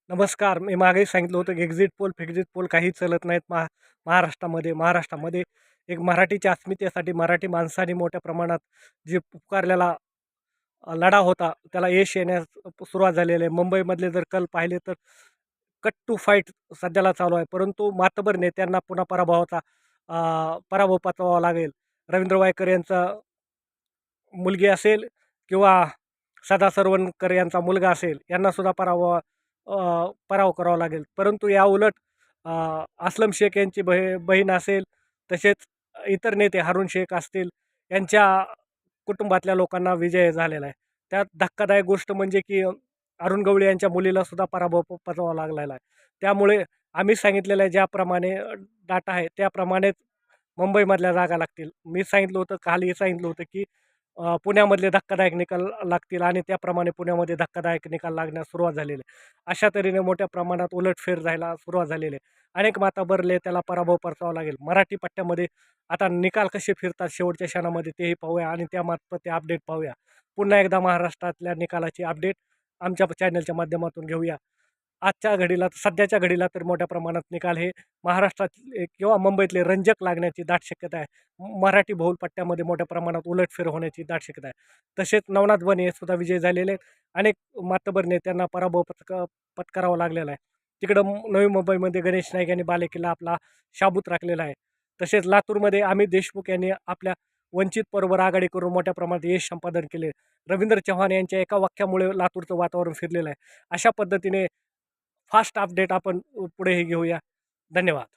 नमस्कार. मी मागेही सांगितलं होतं की एक्झिट पोल, फिक्झिट पोल काही चालत नाहीत महाराष्ट्रामध्ये एक मराठीच्या अस्मितेसाठी मराठी माणसाने मोठ्या प्रमाणात जे पुकारलेला लढा होता, त्याला यश येण्यास सुरुवात झालेली आहे. मुंबईमधले जर कल पाहिले तर कट टू फाईट सध्याला चालू आहे. परंतु मातबर नेत्यांना पुन्हा पराभव पत्करावा लागेल. रवींद्र वायकर यांचा मुलगी असेल किंवा सदा सरवणकर यांचा मुलगा असेल, यांनासुद्धा पराभव करावा लागेल. परंतु याउलट अ, अस्लम शेख यांची बहीण असेल, तसेच इतर नेते हारून शेख असतील, यांच्या कुटुंबातल्या लोकांना विजय झालेला आहे. त्यात धक्कादायक गोष्ट म्हणजे की अरुण गवळी यांच्या मुलीलासुद्धा पराभव पत्करावा लागलेला आहे. त्यामुळे आम्ही सांगितलेल्या ज्याप्रमाणे डाटा आहे, त्याप्रमाणेच मुंबईमधल्या जागा लागतील. मी सांगितलं होतं, कालही सांगितलं होतं की पुण्यामधले धक्कादायक निकाल लागतील आणि त्याप्रमाणे पुण्यामध्ये धक्कादायक निकाल लागण्यास सुरुवात झालेली आहे. अशा तऱ्हेने मोठ्या प्रमाणात उलटफेर जायला सुरुवात झालेली आहे. अनेक माताबरले त्याला पराभव परतावा लागेल. मराठी पट्ट्यामध्ये आता निकाल कसे फिरतात शेवटच्या क्षणामध्ये तेही पाहूया आणि त्यामार्फत ते अपडेट पाहूया. पुन्हा एकदा महाराष्ट्रातल्या निकालाची अपडेट आमच्या चॅनलच्या माध्यमातून घेऊया. आजच्या घडीला सध्याच्या घडीला तर मोठ्या प्रमाणात निकाल हे महाराष्ट्रातले किंवा मुंबईतले रंजक लागण्याची दाट शक्यता आहे. मराठी बहुल पट्ट्यामध्ये मोठ्या प्रमाणात उलटफेर होण्याची दाट शक्यता आहे. तसेच नवनाथ बने हे सुद्धा विजय झालेले आहेत. अनेक मातबर नेत्यांना पराभव पत्करावा लागलेला आहे. तिकडं नवी मुंबईमध्ये गणेश नाईक यांनी बालेकिल्ला आपला शाबूत राखलेला आहे. तसेच लातूरमध्ये अमित देशमुख यांनी आपल्या वंचित बरोबर आघाडी करून मोठ्या प्रमाणात यश संपादन केले. रवींद्र चव्हाण यांच्या एका वाक्यामुळे लातूरचं वातावरण फिरलेलं आहे. अशा पद्धतीने फास्ट अपडेट आपण पुढेही घेऊया. धन्यवाद.